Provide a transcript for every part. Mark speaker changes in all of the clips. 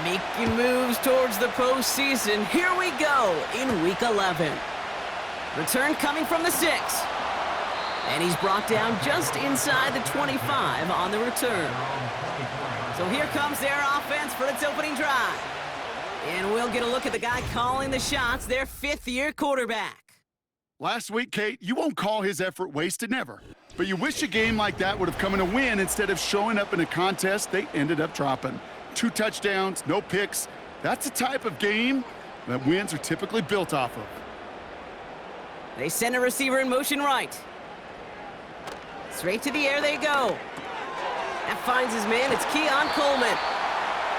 Speaker 1: Making moves towards the postseason. Here we go in Week 11. Return coming from the 6. And he's brought down just inside the 25 on the return. So here comes their offense for its opening drive. And we'll get a look at the guy calling the shots, their fifth-year quarterback.
Speaker 2: Last week, Kate, you won't call his effort wasted, never. But you wish a game like that would have come in a win instead of showing up in a contest they ended up dropping. 2 touchdowns, no picks. That's the type of game that wins are typically built off of.
Speaker 1: They send a receiver in motion right. Straight to the air they go. That finds his man. It's Keon Coleman.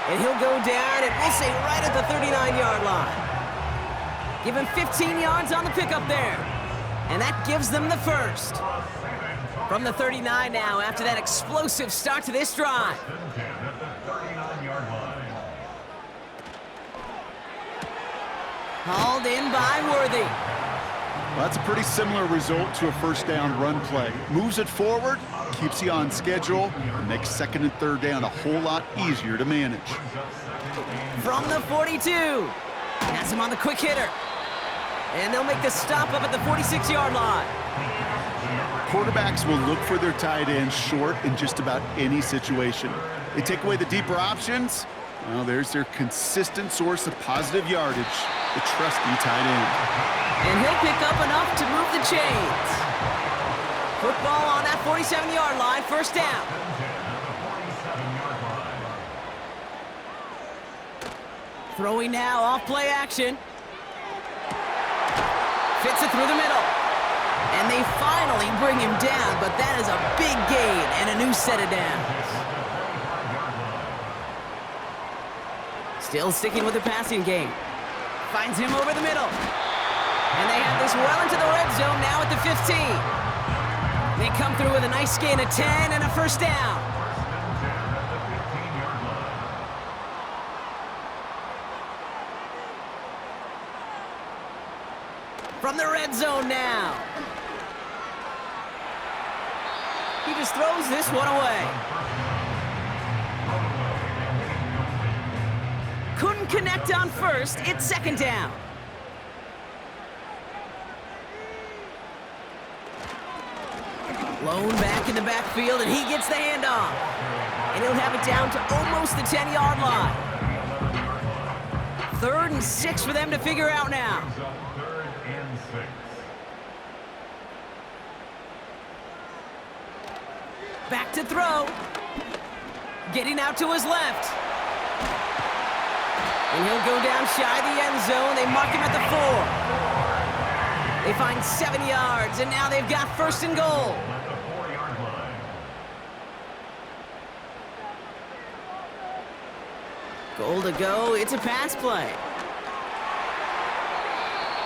Speaker 1: And he'll go down, and we'll say right at the 39-yard line. Give him 15 yards on the pickup there. And that gives them the first. From the 39 now, after that explosive start to this drive. Hauled in by Worthy.
Speaker 2: Well, that's a pretty similar result to a first down run play. Moves it forward, keeps you on schedule, and makes second and third down a whole lot easier to manage.
Speaker 1: From the 42. Has him on the quick hitter. And they'll make the stop up at the 46-yard line.
Speaker 2: Quarterbacks will look for their tight end short in just about any situation. They take away the deeper options. Well, there's their consistent source of positive yardage, the trusty tight end.
Speaker 1: And he'll pick up enough to move the chains. Football on that 47-yard line, first down. Throwing now, off play action. Fits it through the middle. And they finally bring him down, but that is a big gain and a new set of downs. Still sticking with the passing game. Finds him over the middle. And they have this well into the red zone now at the 15. They come through with a nice gain of 10 and a first down. From the red zone now. He just throws this one away. Couldn't connect on first. It's second down. Lone back in the backfield, and he gets the handoff. And he'll have it down to almost the 10-yard line. 3rd and 6 for them to figure out now. Back to throw. Getting out to his left. And he'll go down shy of the end zone. They mark him at the 4. They find 7 yards, and now they've got first and goal. Goal to go. It's a pass play.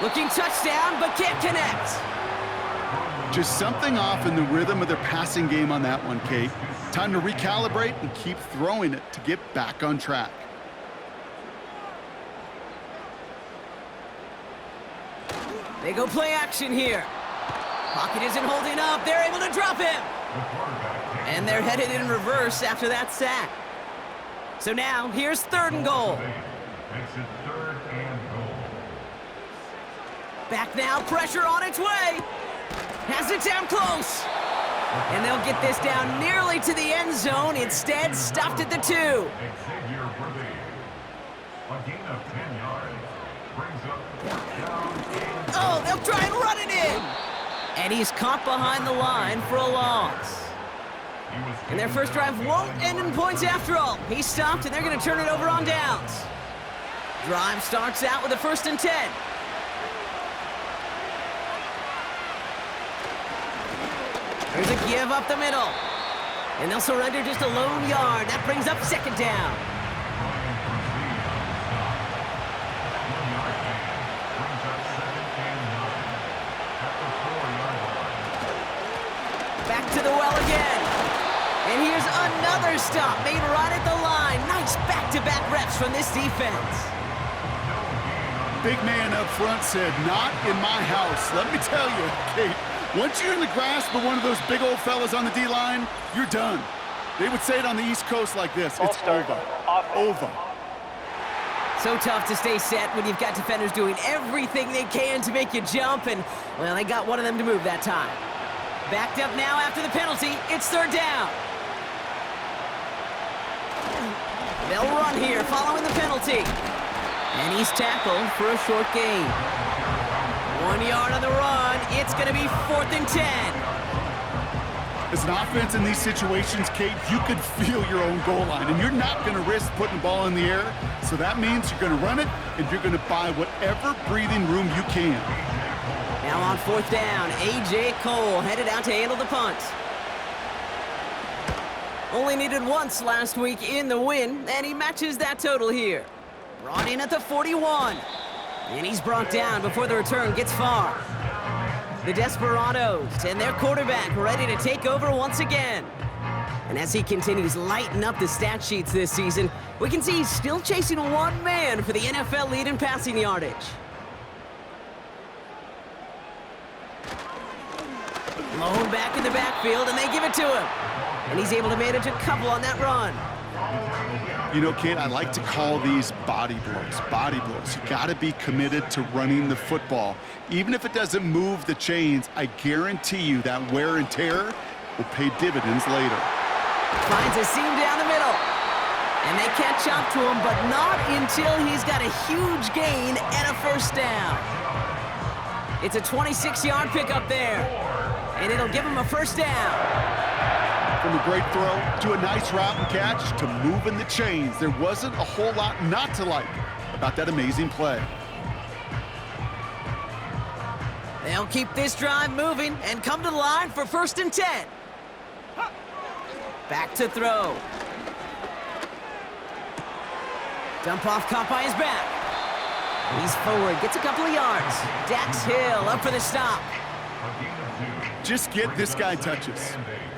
Speaker 1: Looking touchdown, but can't connect.
Speaker 2: Just something off in the rhythm of their passing game on that one, Kate. Time to recalibrate and keep throwing it to get back on track.
Speaker 1: They go play action here. Pocket isn't holding up. They're able to drop him. And they're headed in reverse after that sack. So now, here's 3rd and goal. Back now, pressure on its way. Has it down close. And they'll get this down nearly to the end zone. Instead, stopped at the 2. Oh, they'll try and run it in. And he's caught behind the line for a loss. And their first drive won't end in points after all. He stopped, and they're going to turn it over on downs. Drive starts out with a 1st and 10. There's a give up the middle. And they'll surrender just a lone yard. That brings up second down. Back to the well again. And here's another stop made right at the line. Nice back-to-back reps from this defense.
Speaker 2: Big man up front said, "Not in my house." Let me tell you, Kate, once you're in the grasp of one of those big old fellas on the D-line, you're done. They would say it on the East Coast like this: it's over. Over.
Speaker 1: So tough to stay set when you've got defenders doing everything they can to make you jump, and, well, they got one of them to move that time. Backed up now after the penalty. It's third down. They'll run here following the penalty. And he's tackled for a short gain. 1 yard on the run. It's going to be 4th and 10.
Speaker 2: As an offense in these situations, Kate, you could feel your own goal line, and you're not going to risk putting the ball in the air. So that means you're going to run it, and you're going to buy whatever breathing room you can.
Speaker 1: Now on 4th down, A.J. Cole headed out to handle the punt. Only needed once last week in the win, and he matches that total here. Brought in at the 41. And he's brought down before the return gets far. The Desperados and their quarterback ready to take over once again. And as he continues lighting up the stat sheets this season, we can see he's still chasing one man for the NFL lead in passing yardage. Lone back in the backfield, and they give it to him. And he's able to manage a couple on that run.
Speaker 2: You know, Kate, I like to call these body blows. Body blows. You got to be committed to running the football. Even if it doesn't move the chains, I guarantee you that wear and tear will pay dividends later.
Speaker 1: Finds a seam down the middle. And they catch up to him, but not until he's got a huge gain and a first down. It's a 26-yard pickup there. And it'll give him a first down.
Speaker 2: From a great throw to a nice route and catch to moving the chains, there wasn't a whole lot not to like about that amazing play.
Speaker 1: They'll keep this drive moving and come to the line for 1st and 10. Back to throw. Dump off caught by his back. He's forward, gets a couple of yards. Dax Hill up for the stop.
Speaker 2: Just get this guy touches.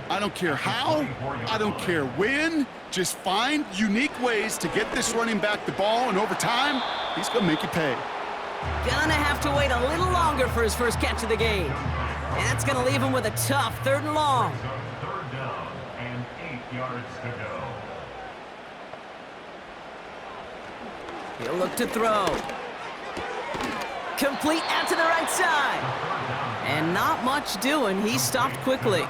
Speaker 2: I don't care how, I don't care when, just find unique ways to get this running back the ball, and over time, he's going to make you pay.
Speaker 1: Gonna have to wait a little longer for his first catch of the game. And that's gonna leave him with a tough 3rd and long.
Speaker 3: 3rd down and 8 yards to go.
Speaker 1: He'll look to throw. Complete out to the right side. And not much doing, he stopped quickly.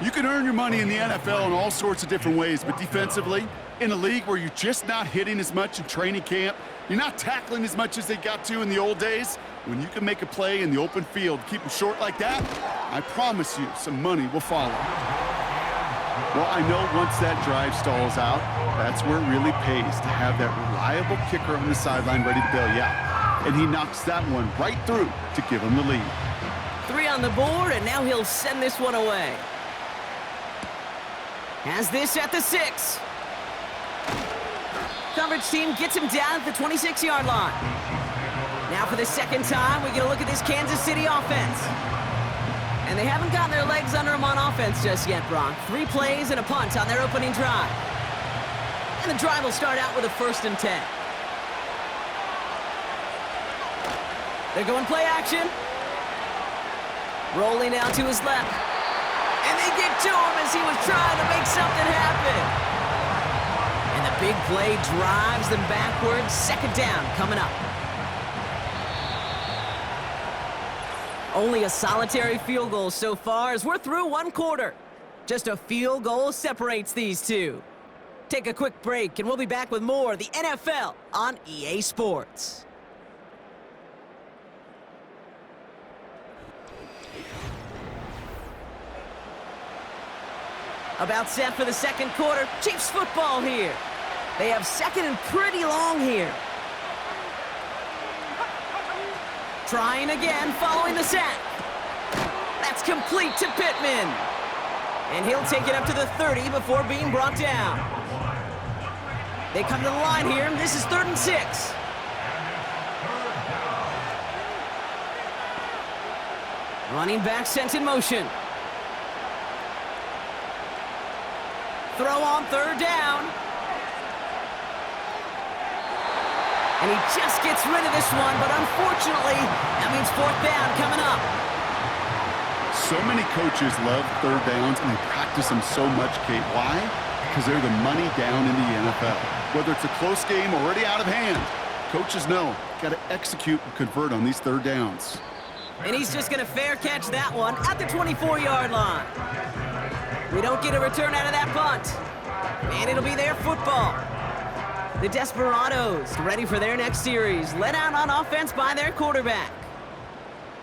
Speaker 2: You can earn your money in the NFL in all sorts of different ways, but defensively, in a league where you're just not hitting as much in training camp, you're not tackling as much as they got to in the old days, when you can make a play in the open field, keep them short like that, I promise you some money will follow. Well, I know once that drive stalls out, that's where it really pays to have that reliable kicker on the sideline ready to bail you out. And he knocks that one right through to give him the lead.
Speaker 1: 3 on the board, and now he'll send this one away. Has this at the 6. Coverage team gets him down at the 26-yard line. Now for the second time, we get a look at this Kansas City offense. And they haven't gotten their legs under them on offense just yet, Brock. 3 plays and a punt on their opening drive. And the drive will start out with a 1st and 10. They're going play action. Rolling out to his left. And they get to him as he was trying to make something happen. And the big play drives them backwards. 2nd down coming up. Only a solitary field goal so far as we're through 1 quarter. Just a field goal separates these two. Take a quick break and we'll be back with more of the NFL on EA Sports. About set for the 2nd quarter. Chiefs football here. They have 2nd and pretty long here. Trying again following the sack. That's complete to Pittman. And he'll take it up to the 30 before being brought down. They come to the line here. This is 3rd and 6. Running back sent in motion. Throw on 3rd down. And he just gets rid of this one, but unfortunately, that means 4th down coming up.
Speaker 2: So many coaches love 3rd downs, and they practice them so much, Kate. Why? because they're the money down in the NFL. Whether it's a close game or already out of hand, coaches know, got to execute and convert on these third downs.
Speaker 1: And he's just going to fair catch that one at the 24-yard line. We don't get a return out of that punt. And it'll be their football. The Desperados ready for their next series, led out on offense by their quarterback.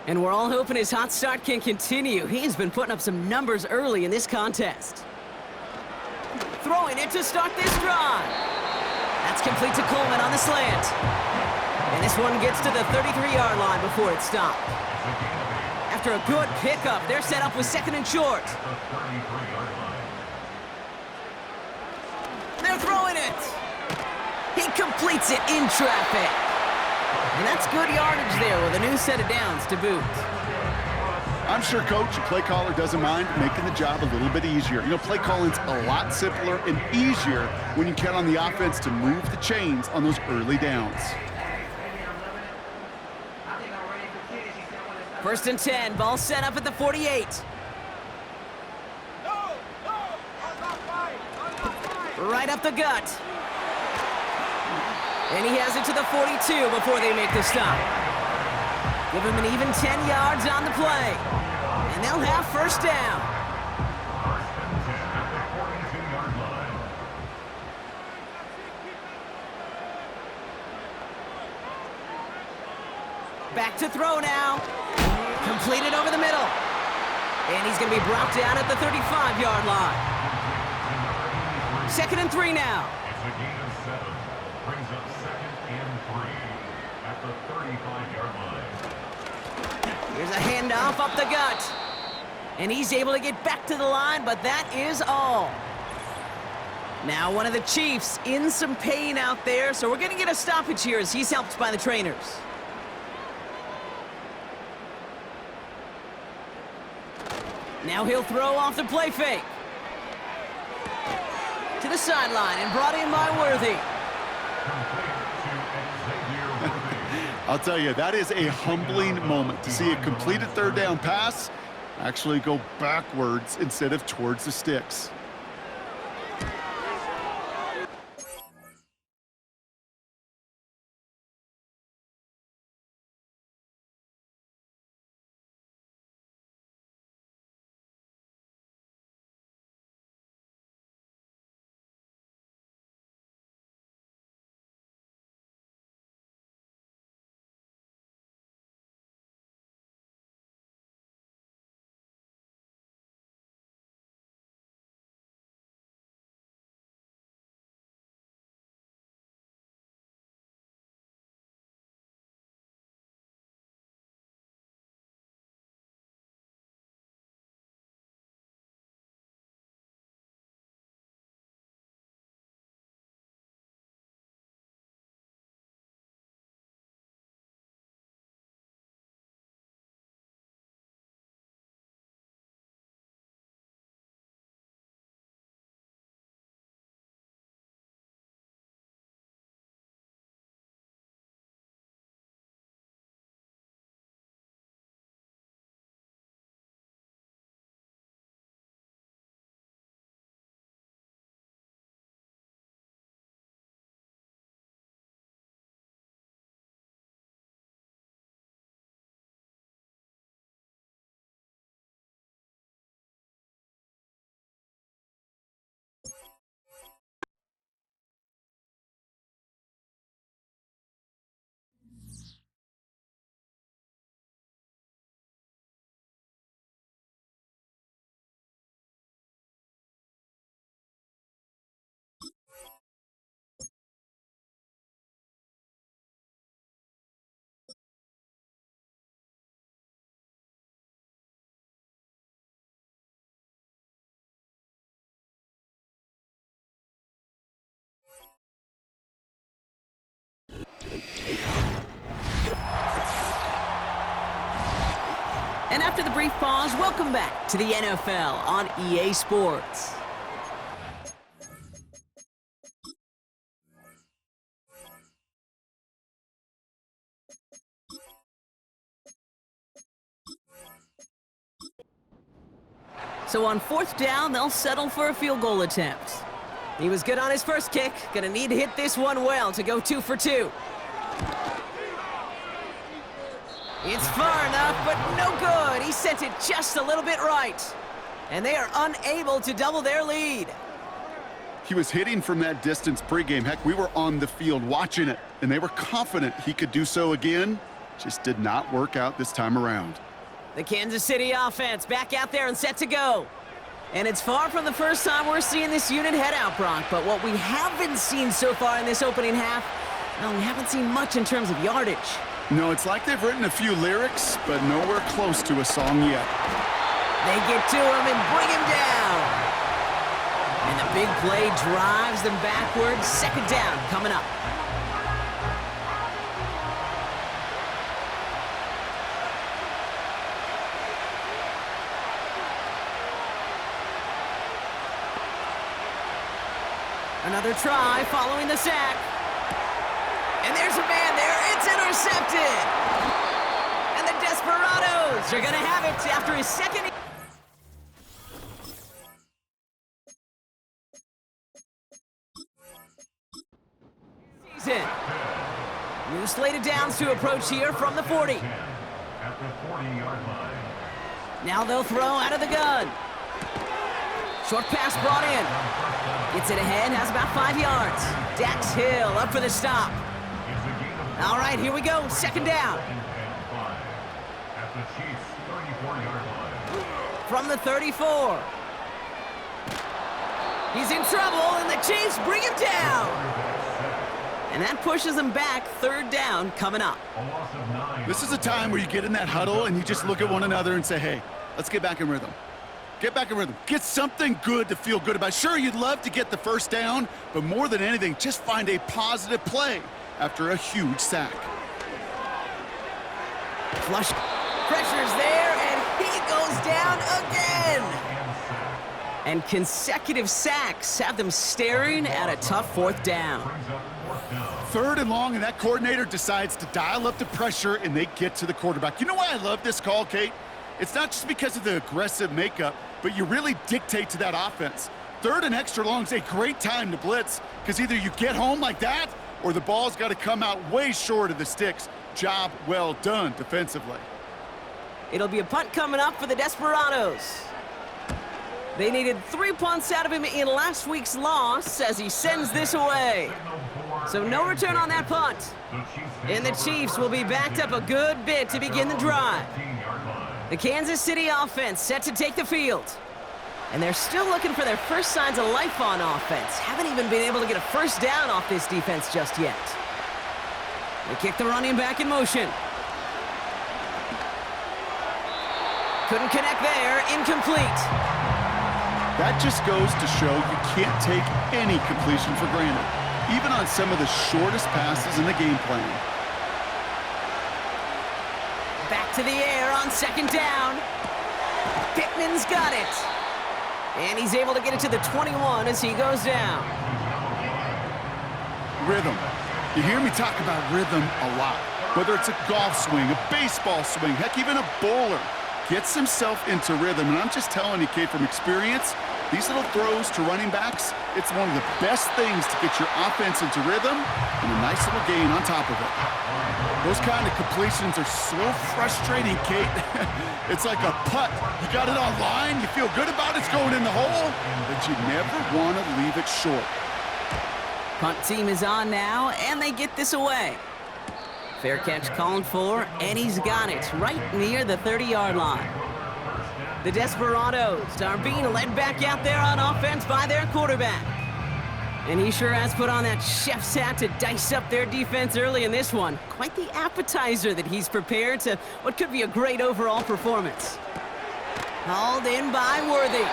Speaker 1: And we're all hoping his hot start can continue. He's been putting up some numbers early in this contest. Throwing it to start this drive. That's complete to Coleman on the slant. And this one gets to the 33-yard line before it stopped. After a good pickup, they're set up with second and short. They're throwing it. He completes it in traffic. And that's good yardage there with a new set of downs to boot.
Speaker 2: I'm sure coach and play caller doesn't mind making the job a little bit easier. You know, play calling's a lot simpler and easier when you count on the offense to move the chains on those early downs.
Speaker 1: First and 10, ball set up at the 48. Right up the gut. And he has it to the 42 before they make the stop. Give him an even 10 yards on the play. And they'll have first down. Back to throw now. Completed over the middle. And he's going to be brought down at the 35-yard line. Second and 3 now.
Speaker 3: It's a gain of 7. Brings up second and 3 at the 35-yard line.
Speaker 1: Here's a handoff up the gut. And he's able to get back to the line, but that is all. Now one of the Chiefs in some pain out there, so we're going to get a stoppage here as he's helped by the trainers. Now he'll throw off the play fake. To the sideline and brought in by Worthy.
Speaker 2: I'll tell you, that is a humbling moment to see a completed third down pass actually go backwards instead of towards the sticks.
Speaker 1: And after the brief pause, welcome back to the NFL on EA Sports. So on fourth down, they'll settle for a field goal attempt. He was good on his first kick. Gonna need to hit this one well to go 2 for 2. It's far enough, but no good. He sent it just a little bit right. And they are unable to double their lead.
Speaker 2: He was hitting from that distance pregame. Heck, we were on the field watching it, and they were confident he could do so again. Just did not work out this time around.
Speaker 1: The Kansas City offense back out there and set to go. And it's far from the first time we're seeing this unit head out, Brock. But what we haven't seen so far in this opening half, well, we haven't seen much in terms of yardage.
Speaker 2: No, it's like they've written a few lyrics, but nowhere close to a song yet.
Speaker 1: They get to him and bring him down. And the big play drives them backwards. Second down coming up. Another try following the sack. And there's a man there. It's intercepted. And the Desperados are going to have it after his second. Season. New slated downs to approach here from the 40.
Speaker 3: At the 40-yard line.
Speaker 1: Now they'll throw out of the gun. Short pass brought in. Gets it ahead, has about 5 yards. Dgfl up for the stop. All right, here we go. Second down.
Speaker 3: At the Chiefs' 34-yard line.
Speaker 1: From the 34. He's in trouble, and the Chiefs bring him down. And that pushes them back. Third down coming up.
Speaker 3: A loss of 9.
Speaker 2: This is a time where you get in that huddle and you just look at one another and say, hey, let's get back in rhythm. Get back in rhythm. Get something good to feel good about. Sure, you'd love to get the first down, but more than anything, just find a positive play after a huge sack.
Speaker 1: Flush. Pressure's there, and he goes down again. And consecutive sacks have them staring at a tough fourth down.
Speaker 2: Third and long, and that coordinator decides to dial up the pressure, and they get to the quarterback. You know why I love this call, Kate? It's not just because of the aggressive makeup, but you really dictate to that offense. Third and extra long is a great time to blitz, because either you get home like that, or the ball's got to come out way short of the sticks. Job well done defensively.
Speaker 1: It'll be a punt coming up for the Desperados. They needed 3 punts out of him in last week's loss as he sends this away. So no return on that punt. And the Chiefs will be backed up a good bit to begin the drive. The Kansas City offense set to take the field. And they're still looking for their first signs of life on offense. Haven't even been able to get a first down off this defense just yet. They kick the running back in motion. Couldn't connect there. Incomplete.
Speaker 2: That just goes to show you can't take any completion for granted, even on some of the shortest passes in the game plan.
Speaker 1: Back to the air on second down. Pittman's got it. And he's able to get it to the 21 as he goes down.
Speaker 2: Rhythm. You hear me talk about rhythm a lot. Whether it's a golf swing, a baseball swing, heck, even a bowler gets himself into rhythm. And I'm just telling you, Kate, from experience, these little throws to running backs, it's one of the best things to get your offense into rhythm and a nice little gain on top of it. Those kind of completions are so frustrating, Kate. It's like a putt. You got it on line, you feel good about it's going in the hole, but you never want to leave it short.
Speaker 1: Punt team is on now, and they get this away. Fair catch called for, and he's got it right near the 30-yard line. The Desperados are being led back out there on offense by their quarterback. And he sure has put on that chef's hat to dice up their defense early in this one. Quite the appetizer that he's prepared to what could be a great overall performance. Hauled in by Worthy.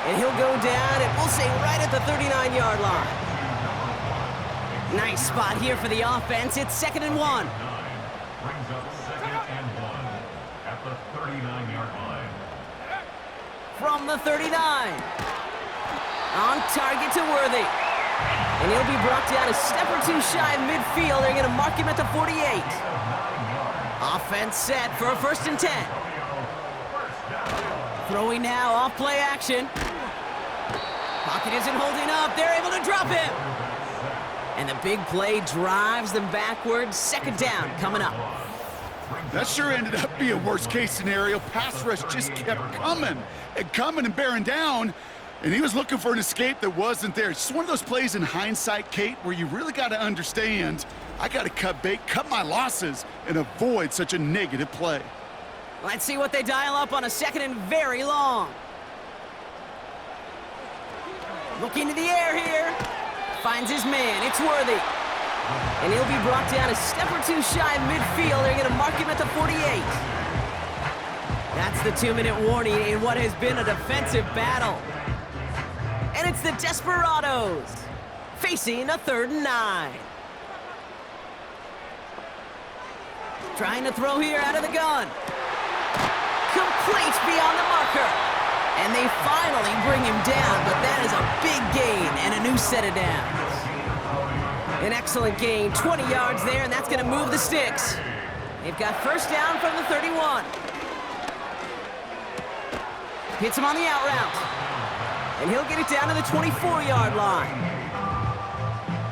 Speaker 1: And he'll go down, and we'll say right at the 39-yard line. Nice spot here for the offense. It's 2nd and 1.
Speaker 3: Brings up 2nd and 1 at the 39-yard line.
Speaker 1: From the 39. On target to Worthy. And he'll be brought down a step or two shy of midfield. They're going to mark him at the 48. Offense set for a 1st and 10. Throwing now off play action. Clock Pocket isn't holding up. They're able to drop him. And the big play drives them backwards. Second down coming up.
Speaker 2: That sure ended up being a worst-case scenario. Pass rush just kept coming and bearing down, and he was looking for an escape that wasn't there. It's just one of those plays in hindsight, Kate, where you really got to understand, I got to cut bait, cut my losses, and avoid such a negative play.
Speaker 1: Let's see what they dial up on a second and very long. Looking to the air here. Finds his man. It's Worthy. And he'll be brought down a step or two shy of midfield. They're going to mark him at the 48. That's the 2-minute warning in what has been a defensive battle. And it's the Desperados facing a 3rd and 9. Trying to throw here out of the gun. Complete beyond the marker. And they finally bring him down, but that is a big gain and a new set of downs. An excellent gain, 20 yards there, and that's going to move the sticks. They've got first down from the 31. Hits him on the out route. And he'll get it down to the 24-yard line.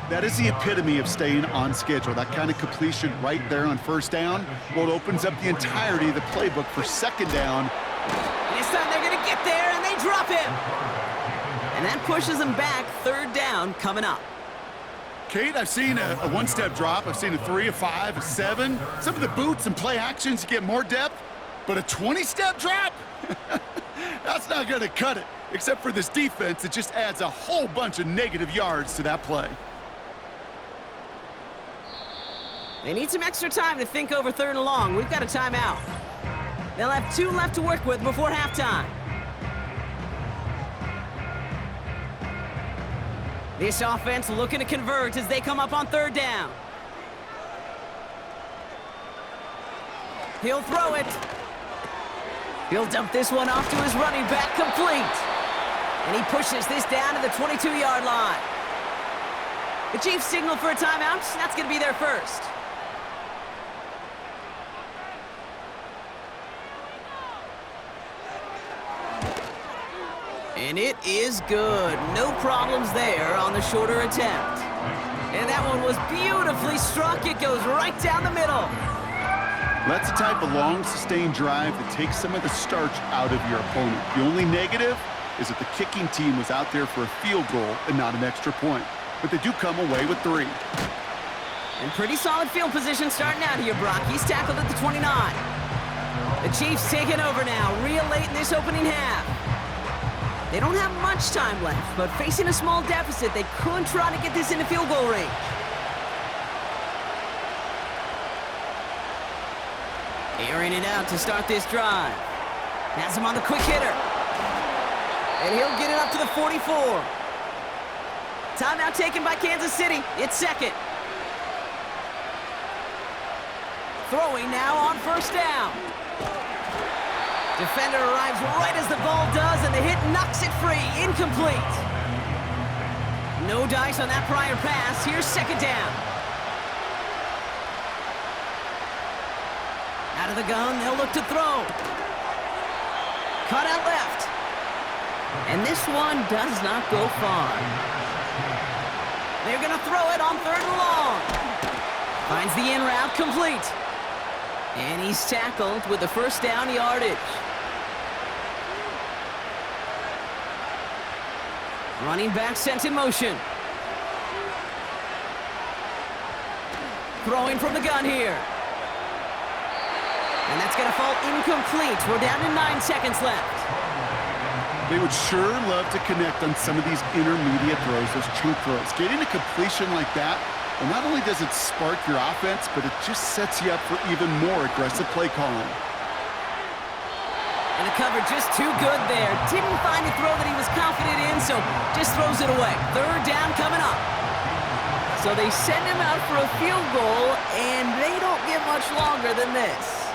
Speaker 2: That is the epitome of staying on schedule. That kind of completion right there on first down, well, it opens up the entirety of the playbook for second down.
Speaker 1: This time they're going to get there, and they drop him. And that pushes them back, 3rd down coming up.
Speaker 2: Kate, I've seen a one-step drop. I've seen a 3, a 5, a 7. Some of the boots and play actions, you get more depth. But a 20-step drop? That's not going to cut it. Except for this defense, it just adds a whole bunch of negative yards to that play.
Speaker 1: They need some extra time to think over 3rd and long. We've got a timeout. They'll have 2 left to work with before halftime. This offense looking to convert as they come up on 3rd down. He'll throw it. He'll dump this one off to his running back, complete. And he pushes this down to the 22-yard line. The Chiefs signal for a timeout. That's going to be their first. And it is good. No problems there on the shorter attempt. And that one was beautifully struck. It goes right down the middle.
Speaker 2: That's the type of long, sustained drive that takes some of the starch out of your opponent. The only negative is that the kicking team was out there for a field goal and not an extra point. But they do come away with 3.
Speaker 1: And pretty solid field position starting out here, Brock. He's tackled at the 29. The Chiefs taking over now, real late in this opening half. They don't have much time left, but facing a small deficit, they could try to get this into field goal range. Airing it out to start this drive. Has him on the quick hitter. And he'll get it up to the 44. Timeout taken by Kansas City. It's 2nd. Throwing now on first down. Defender arrives right as the ball does, and the hit knocks it free. Incomplete. No dice on that prior pass. Here's 2nd down. Out of the gun, they'll look to throw. Cut out left. And this one does not go far. They're going to throw it on 3rd and long. Finds the in route, complete. And he's tackled with the first down yardage. Running back sent in motion. Throwing from the gun here. And that's going to fall incomplete. We're down to 9 seconds left.
Speaker 2: They would sure love to connect on some of these intermediate throws, those chunk throws. Getting a completion like that, well, not only does it spark your offense, but it just sets you up for even more aggressive play calling.
Speaker 1: And the cover just too good there. Didn't find a throw that he was confident in, so just throws it away. 3rd down coming up. So they send him out for a field goal, and they don't get much longer than this.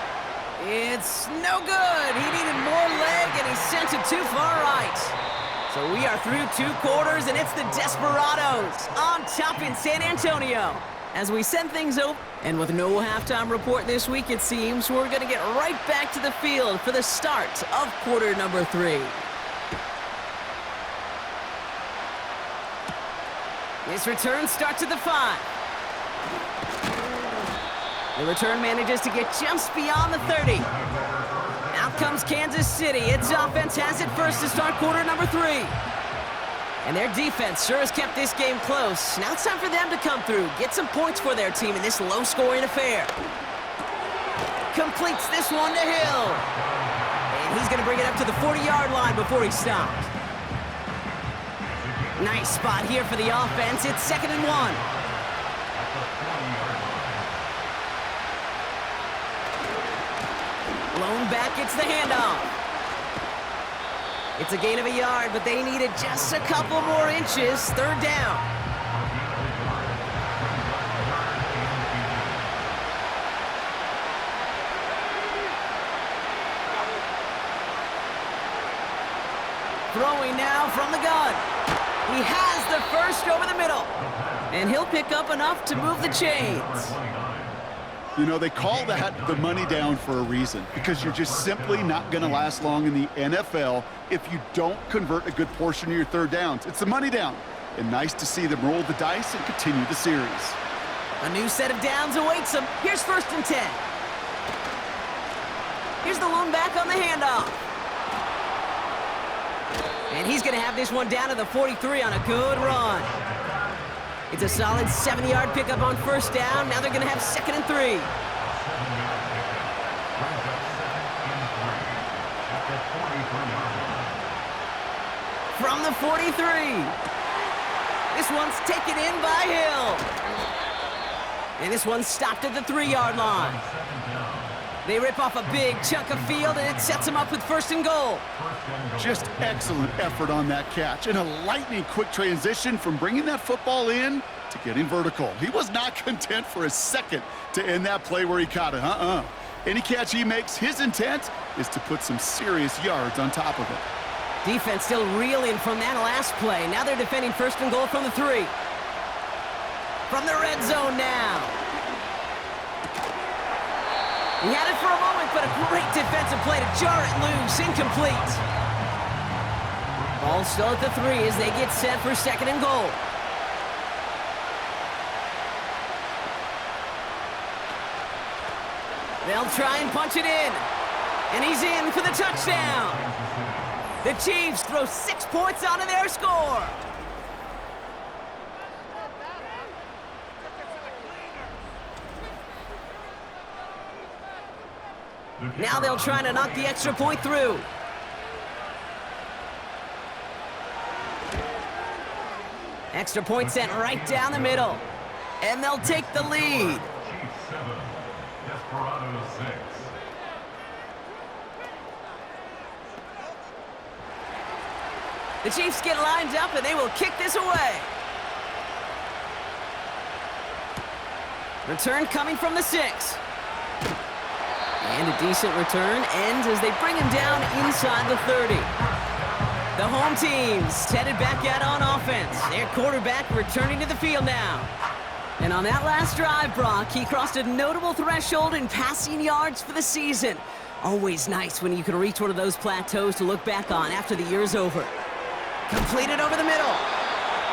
Speaker 1: It's no good. He needed more leg, and he sent it too far right. So we are through 2 quarters, and it's the Desperados on top in San Antonio. As we send things over, and with no halftime report this week, it seems, we're going to get right back to the field for the start of quarter number 3. This return starts at the 5. The return manages to get just beyond the 30. Out comes Kansas City. Its offense has it first to start quarter number 3. And their defense sure has kept this game close. Now it's time for them to come through, get some points for their team in this low-scoring affair. Completes this one to Hill. And he's going to bring it up to the 40-yard line before he stopped. Nice spot here for the offense. It's 2nd and 1. Blown back, it's the handoff. It's a gain of a yard, but they needed just a couple more inches. 3rd down. Throwing now from the gun. He has the first over the middle. And he'll pick up enough to move the chains.
Speaker 2: You know, they call that the money down for a reason, because you're just simply not going to last long in the NFL if you don't convert a good portion of your 3rd downs. It's the money down. And nice to see them roll the dice and continue the series.
Speaker 1: A new set of downs awaits them. Here's 1st and 10. Here's the lone back on the handoff. And he's going to have this one down to the 43 on a good run. It's a solid 70-yard pickup on 1st down. Now they're going to have 2nd and 3. From the 43. This one's taken in by Hill. And this one's stopped at the 3-yard line. They rip off a big chunk of field, and it sets them up with 1st and goal.
Speaker 2: Just excellent effort on that catch, and a lightning quick transition from bringing that football in to getting vertical. He was not content for a second to end that play where he caught it. Any catch he makes, his intent is to put some serious yards on top of it.
Speaker 1: Defense still reeling from that last play. Now they're defending 1st and goal from the 3. From the red zone now. He had it for a moment, but a great defensive play to jar it loose. Incomplete. Ball still at the 3 as they get set for 2nd and goal. They'll try and punch it in. And he's in for the touchdown. The Chiefs throw 6 points onto their score. Now they'll try to knock the extra point through. Extra point sent right down the middle. And they'll take the lead.
Speaker 3: Chiefs 7, Desperados 6.
Speaker 1: The Chiefs get lined up and they will kick this away. Return coming from the 6. And a decent return ends as they bring him down inside the 30. The home team's headed back out on offense. Their quarterback returning to the field now. And on that last drive, Brock, he crossed a notable threshold in passing yards for the season. Always nice when you can reach one of those plateaus to look back on after the year's over. Completed over the middle.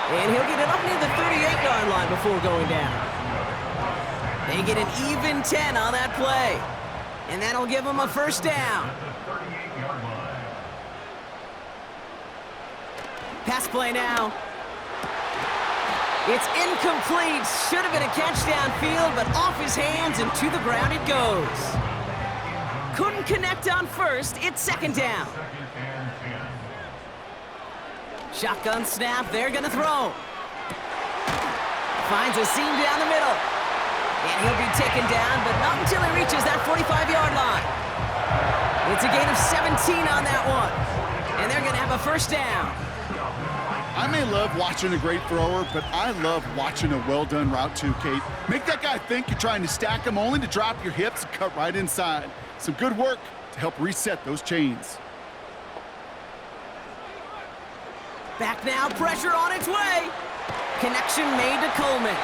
Speaker 1: And he'll get it up near the 38-yard line before going down. They get an even 10 on that play. And that'll give them a 1st down. Pass play now. It's incomplete. Should have been a catch downfield, but off his hands and to the ground it goes. Couldn't connect on 1st. It's 2nd down. Shotgun snap. They're going to throw. Finds a seam down the middle. And he'll be taken down, but not until he reaches that 45-yard line. It's a gain of 17 on that one. And they're going to have a 1st down.
Speaker 2: I may love watching a great thrower, but I love watching a well-done route too, Kate. Make that guy think you're trying to stack him only to drop your hips and cut right inside. Some good work to help reset those chains.
Speaker 1: Back now, pressure on its way. Connection made to Coleman.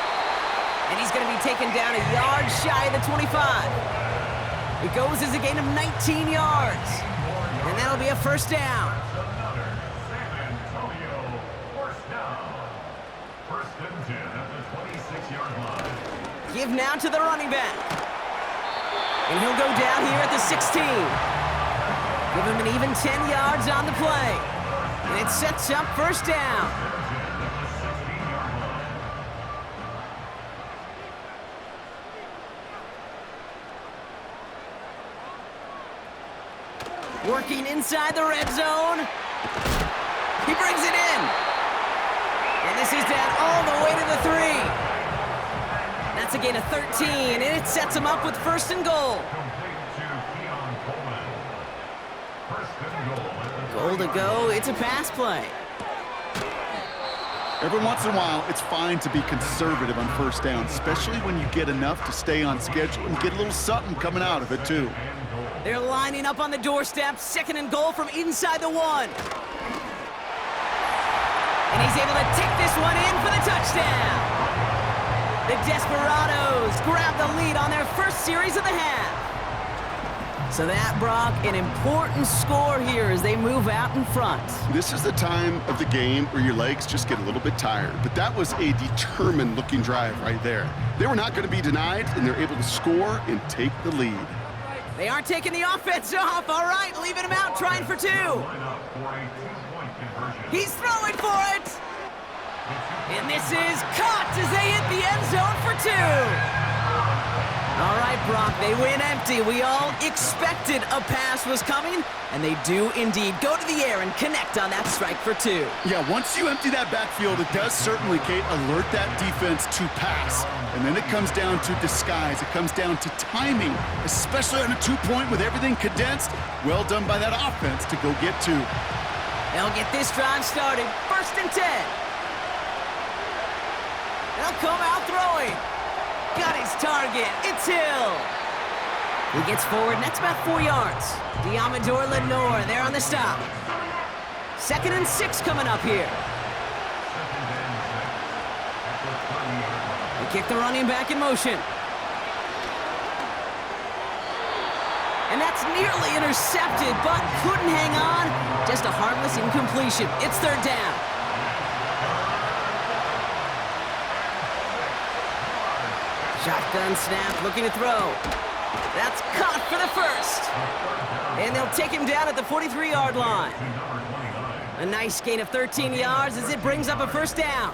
Speaker 1: And he's going to be taken down a yard shy of the 25. It goes as a gain of 19 yards. And that'll be a 1st down.
Speaker 3: and 10 at the 26-yard line.
Speaker 1: Give now to the running back. And he'll go down here at the 16. Give him an even 10 yards on the play. And it sets up first down. Working inside the red zone. He brings it in. And this is down all the way to the 3. That's a gain of 13, and it sets him up with first and goal. Goal to go. It's a pass play.
Speaker 2: Every once in a while, it's fine to be conservative on first down, especially when you get enough to stay on schedule and get a little something coming out of it, too.
Speaker 1: They're lining up on the doorstep. Second and goal from inside the 1. And he's able to take this one in for the touchdown. The Desperados grab the lead on their first series of the half. So that, Brock, an important score here as they move out in front.
Speaker 2: This is the time of the game where your legs just get a little bit tired, but that was a determined-looking drive right there. They were not going to be denied, and they're able to score and take the lead.
Speaker 1: They aren't taking the offense off. All right, leaving him out, trying for 2. He's throwing for it. And this is caught as they hit the end zone for 2. All right, Brock, they win empty. We all expected a pass was coming, and they do indeed go to the air and connect on that strike for 2.
Speaker 2: Yeah, once you empty that backfield, it does certainly, Kate, alert that defense to pass. And then it comes down to disguise. It comes down to timing, especially on a 2-point with everything condensed. Well done by that offense to go get 2.
Speaker 1: They'll get this drive started. First and 10. They'll come out throwing. Got his target. It's Hill. He gets forward, and that's about 4 yards. Diamador Lenore there on the stop. Second and 6 coming up here. They kick the running back in motion. And that's nearly intercepted, but couldn't hang on. Just a harmless incompletion. It's third down. Shotgun snap, looking to throw. That's caught for the first. And they'll take him down at the 43-yard line. A nice gain of 13 yards as it brings up a first down.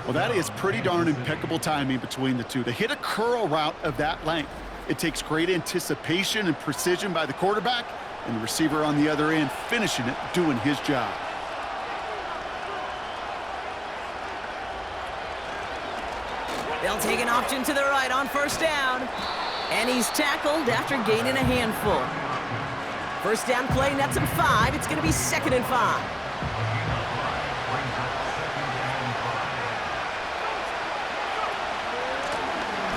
Speaker 2: Well, that is pretty darn impeccable timing between the two. To hit a curl route of that length, it takes great anticipation and precision by the quarterback, and the receiver on the other end finishing it, doing his job.
Speaker 1: They'll take an option to the right on first down. And he's tackled after gaining a handful. First down play nets him 5. It's going to be second and 5.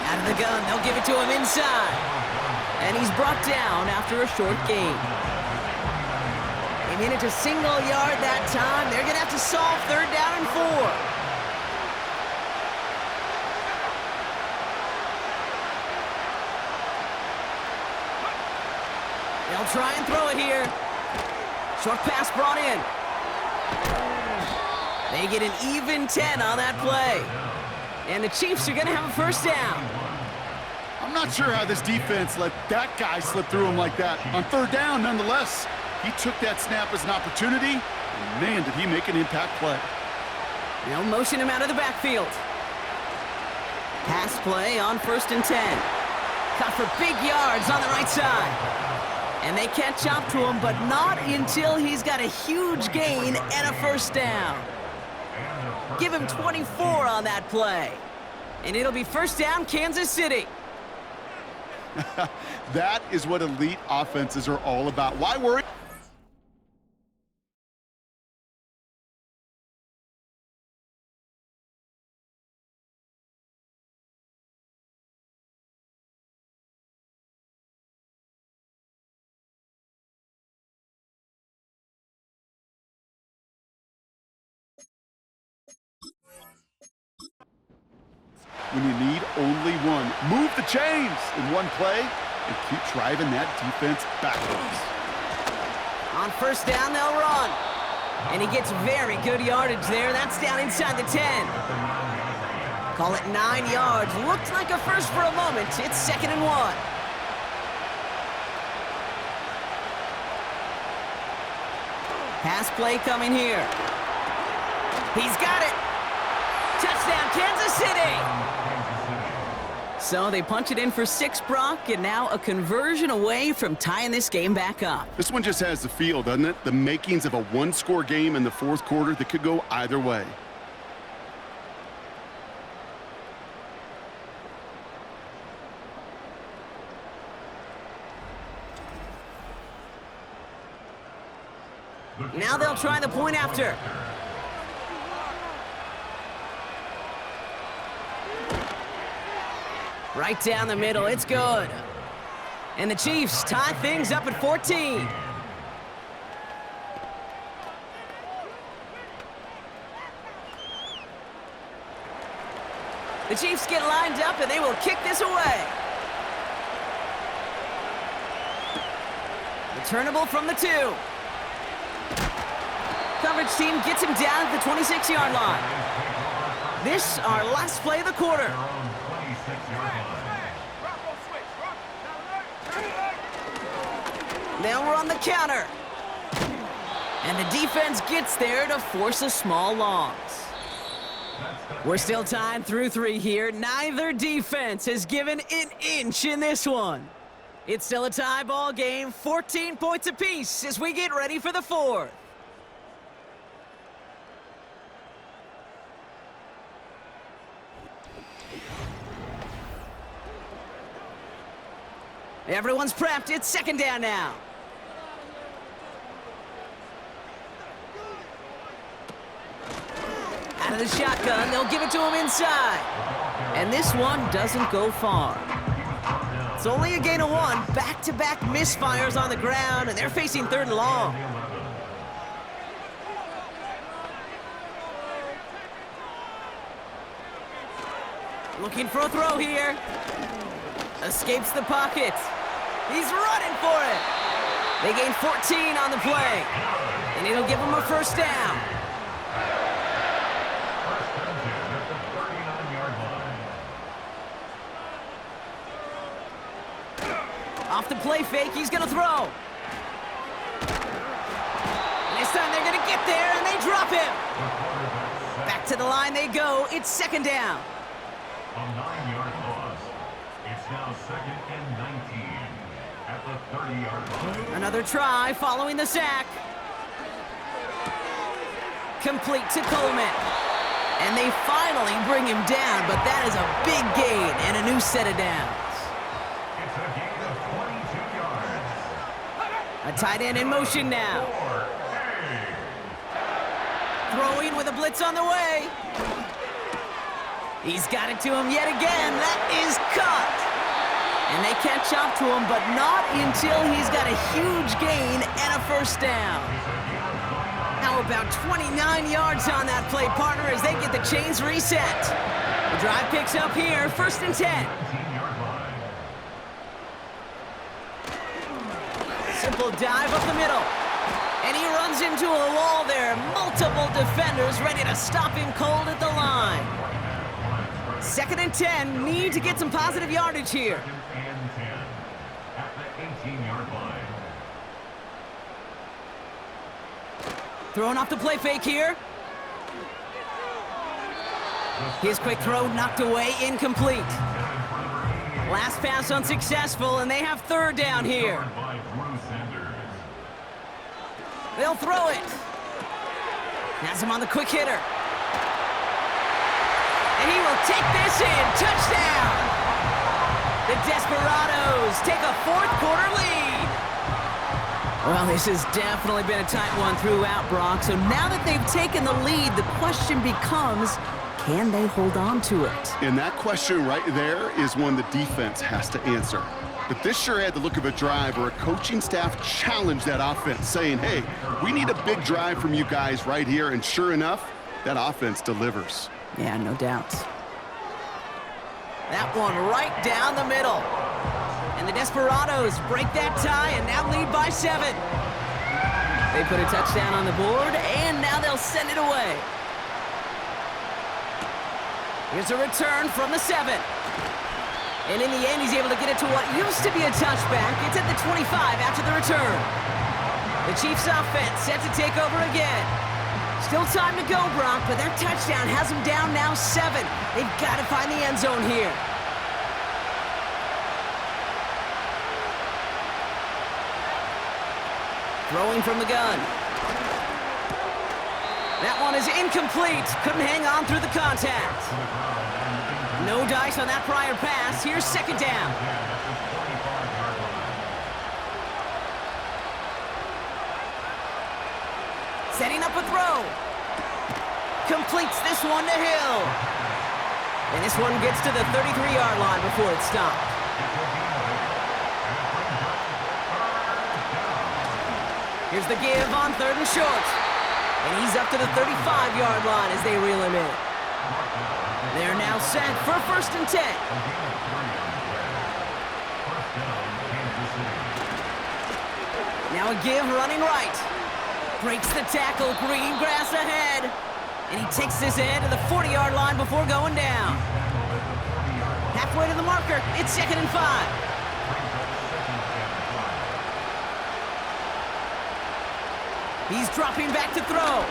Speaker 1: Out of the gun, they'll give it to him inside. And he's brought down after a short gain. They made it to single yard that time. They're going to have to solve third down and 4. They'll try and throw it here. Short pass brought in. They get an even 10 on that play. And the Chiefs are going to have a first down.
Speaker 2: I'm not sure how this defense let that guy slip through him like that. On third down, nonetheless, he took that snap as an opportunity, and man, did he make an impact play.
Speaker 1: They'll motion him out of the backfield. Pass play on first and 10. Caught for big yards on the right side. And they catch up to him, but not until he's got a huge gain and a first down. Give him 24 on that play. And it'll be first down, Kansas City.
Speaker 2: That is what elite offenses are all about. Why worry? When you need only one. Move the chains in one play and keep driving that defense backwards.
Speaker 1: On first down, they'll run. And he gets very good yardage there. That's down inside the 10. Call it 9 yards. Looked like a first for a moment. It's 2nd and 1. Pass play coming here. He's got it. Touchdown, Kansas City. So they punch it in for 6, Brock, and now a conversion away from tying this game back up.
Speaker 2: This one just has the feel, doesn't it? The makings of a one-score game in the fourth quarter that could go either way.
Speaker 1: Now they'll try the point after. Right down the middle, it's good. And the Chiefs tie things up at 14. The Chiefs get lined up and they will kick this away. Returnable from the 2. Coverage team gets him down at the 26-yard line. This, our last play of the quarter. They'll run the counter. And the defense gets there to force a small loss. We're still tied through 3 here. Neither defense has given an inch in this one. It's still a tie ball game, 14 points apiece as we get ready for the 4th. Everyone's prepped. It's 2nd down now. Out of the shotgun, they'll give it to him inside. And this one doesn't go far. It's only a gain of 1. Back-to-back misfires on the ground, and they're facing 3rd and long. Looking for a throw here. Escapes the pocket. He's running for it. They gain 14 on the play. And it'll give him a 1st down. Off the play fake, he's gonna throw. And this time they're gonna get there and they drop him. Back to the line they go. It's 2nd down.
Speaker 3: A 9-yard loss. It's now 2nd and 19 at the 30-yard line.
Speaker 1: Another try following the sack. Complete to Coleman. And they finally bring him down, but that is a big gain and a new set of downs.
Speaker 3: It's a gain of 22 yards.
Speaker 1: A tight end in motion now. Throwing with a blitz on the way. He's got it to him yet again. That is caught. And they catch up to him, but not until he's got a huge gain and a 1st down. How about 29 yards on that play, partner, as they get the chains reset. The drive picks up here, 1st and 10. Simple dive up the middle. And he runs into a wall there. Multiple defenders ready to stop him cold at the line. 2nd and 10, need to get some positive yardage here.
Speaker 3: 2nd and 10 at the 18-yard line.
Speaker 1: Throwing off the play fake here. His quick throw knocked away, incomplete. Last pass unsuccessful, and they have 3rd down here. They'll throw it. Has him on the quick hitter. And he will take this in. Touchdown! The Desperados take a 4th quarter lead. Well, this has definitely been a tight one throughout, Brock. So now that they've taken the lead, the question becomes, can they hold on to it?
Speaker 2: And that question right there is one the defense has to answer. But this sure had the look of a drive where a coaching staff challenged that offense, saying, hey, we need a big drive from you guys right here. And sure enough, that offense delivers.
Speaker 1: Yeah, no doubt. That one right down the middle. And the Desperados break that tie and now lead by 7. They put a touchdown on the board, and now they'll send it away. Here's a return from the 7. And in the end, he's able to get it to what used to be a touchback. It's at the 25 after the return. The Chiefs' offense set to take over again. Still time to go, Brock, but that touchdown has them down now 7. They've got to find the end zone here. Throwing from the gun. That one is incomplete. Couldn't hang on through the contact. No dice on that prior pass. Here's second down. Setting up a throw. Completes this one to Hill. And this one gets to the 33-yard line before it's stopped. Here's the give on 3rd and short. And he's up to the 35-yard line as they reel him in. They're now set for 1st and 10. Now a give running right. Breaks the tackle, green grass ahead. And he takes this ahead to the 40-yard line before going down. Halfway to the marker, it's 2nd and 5. He's dropping back to throw.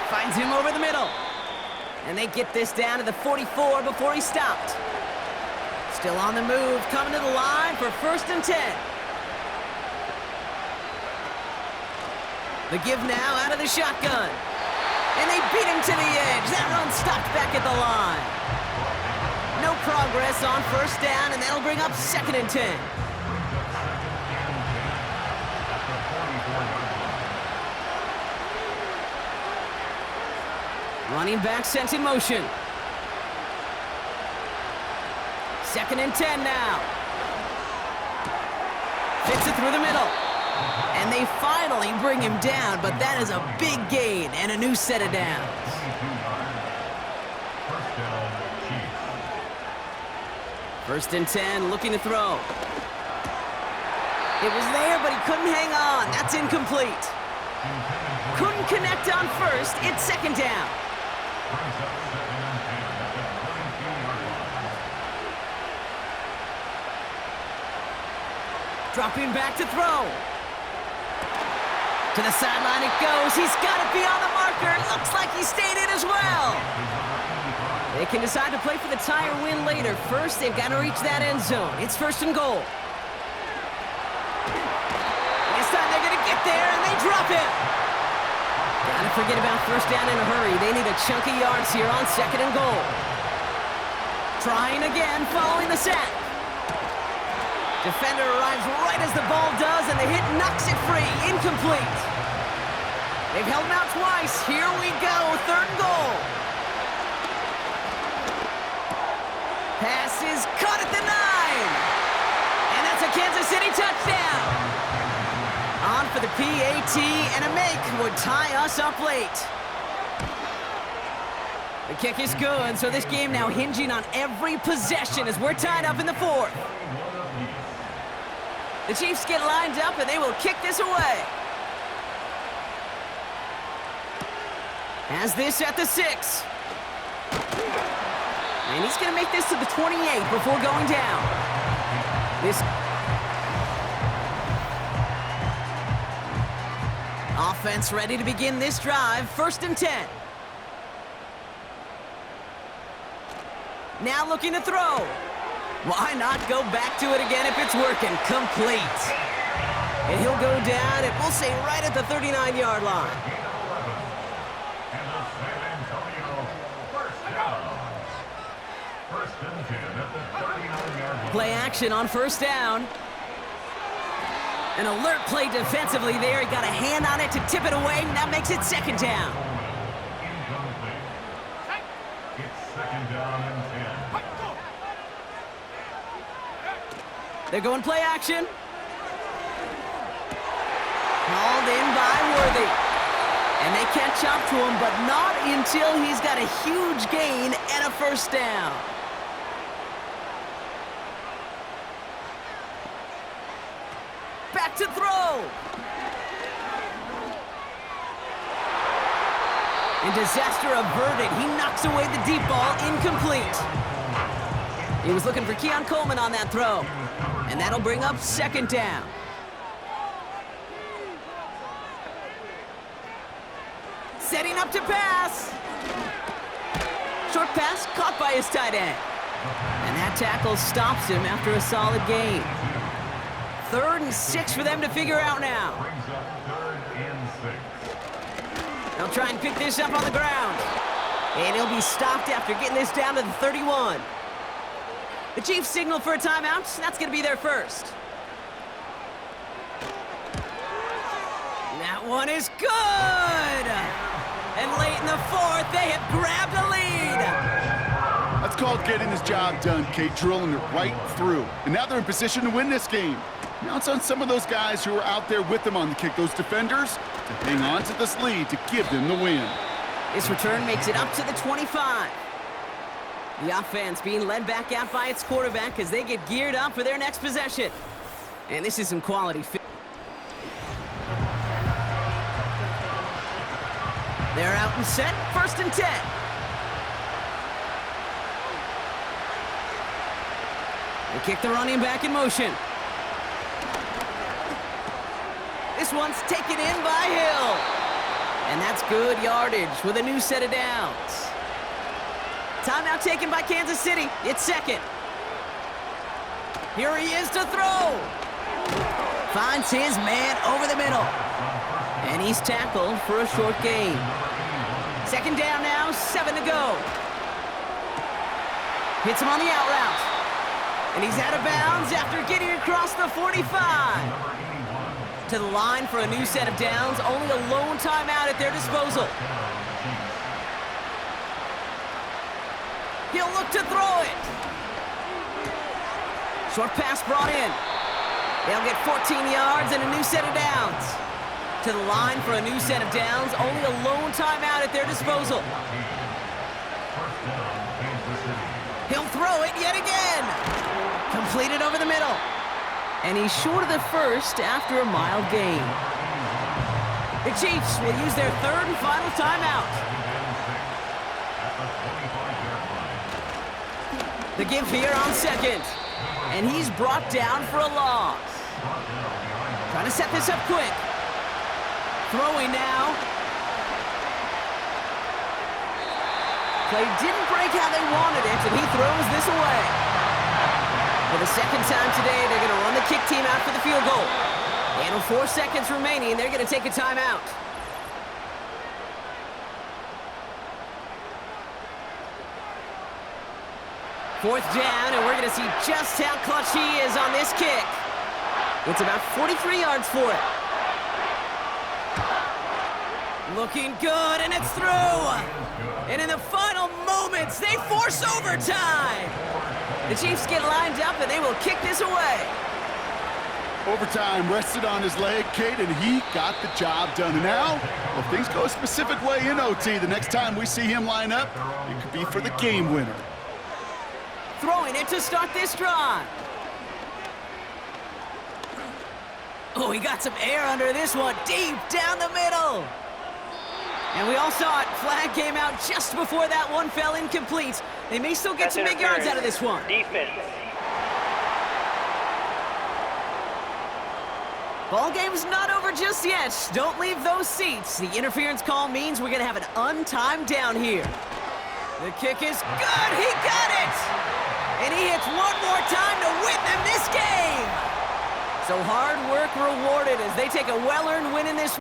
Speaker 1: Finds him over the middle. And they get this down to the 44 before he stopped. Still on the move, coming to the line for 1st and 10. The give now out of the shotgun. And they beat him to the edge. That run stopped back at the line. No progress on 1st down, and that'll bring up 2nd and 10. Running back sent in motion. 2nd and 10 now. Fits it through the middle. And they finally bring him down, but that is a big gain and a new set of downs. 1st and 10, looking to throw. It was there, but he couldn't hang on. That's incomplete. Couldn't connect on 1st. It's 2nd down. Dropping back to throw. To the sideline it goes. He's got it beyond the marker. Looks like he stayed in as well. They can decide to play for the tie or win later. First, they've got to reach that end zone. It's 1st and goal. This time they're going to get there, and they drop him. Gotta forget about 1st down in a hurry. They need a chunk of yards here on 2nd and goal. Trying again, following the sack. Defender arrives right as the ball does, and the hit knocks it free. Incomplete. They've held him out twice. Here we go, 3rd and goal. Pass is caught at the 9. And that's a Kansas City touchdown. On for the PAT, and a make would tie us up late. The kick is good, so this game now hinging on every possession as we're tied up in the 4th. The Chiefs get lined up, and they will kick this away. Has this at the 6. And he's going to make this to the 28 before going down. This offense ready to begin this drive. 1st and 10. Now looking to throw. Why not go back to it again if it's working? Complete. And he'll go down, and we'll say right at the 39-yard line. Play action on 1st down. An alert play defensively there. He got a hand on it to tip it away, and that makes it 2nd down.
Speaker 3: It's 2nd down and 10.
Speaker 1: They're going play action. Called in by Worthy. And they catch up to him, but not until he's got a huge gain and a 1st down. Back to throw. And disaster averted. He knocks away the deep ball, incomplete. He was looking for Keon Coleman on that throw. And that'll bring up second down. Setting up to pass. Short pass caught by his tight end. And that tackle stops him after a solid gain. 3rd and 6 for them to figure out now.
Speaker 3: Brings up 3rd and 6.
Speaker 1: They'll try and pick this up on the ground. And he'll be stopped after getting this down to the 31. The Chiefs signal for a timeout. That's going to be their first. That one is good! And late in the 4th, they have grabbed a lead.
Speaker 2: That's called getting his job done, Kate, drilling it right through. And now they're in position to win this game. Now it's on some of those guys who are out there with them on the kick, those defenders, to hang on to this lead to give them the win.
Speaker 1: This return makes it up to the 25. The offense being led back out by its quarterback as they get geared up for their next possession. And this is some quality fit. They're out and set, 1st and 10. They kick the running back in motion. This one's taken in by Hill. And that's good yardage with a new set of downs. Timeout taken by Kansas City. It's 2nd. Here he is to throw. Finds his man over the middle. And he's tackled for a short gain. 2nd down now, 7 to go. Hits him on the out route. And he's out of bounds after getting across the 45. To the line for a new set of downs. Only a lone timeout at their disposal. He'll look to throw it. Short pass brought in. They'll get 14 yards and a new set of downs. To the line for a new set of downs. Only a lone timeout at their disposal. He'll throw it yet again. Completed over the middle. And he's short of the first after a mild gain. The Chiefs will use their 3rd and final timeout. The give here on 2nd. And he's brought down for a loss. Trying to set this up quick. Throwing now. Play didn't break how they wanted it, and he throws this away. For the 2nd time today, they're going to run the kick team out for the field goal. And with 4 seconds remaining, they're going to take a timeout. Fourth down, and we're going to see just how clutch he is on this kick. It's about 43 yards for it. Looking good, and it's through. And in the final moments, they force overtime. The Chiefs get lined up, and they will kick this away.
Speaker 2: Overtime rested on his leg, Kate, and he got the job done. And now, if things go a specific way in OT, the next time we see him line up, it could be for the game winner.
Speaker 1: Throwing it to start this drive. Oh, he got some air under this one, deep down the middle. And we all saw it. Flag came out just before that one fell incomplete. They may still get some big yards out of this one.
Speaker 4: Defense.
Speaker 1: Ball game's not over just yet. Don't leave those seats. The interference call means we're going to have an untimed down here. The kick is good. He got it. And he hits one more time to win them this game. So hard work rewarded as they take a well-earned win in this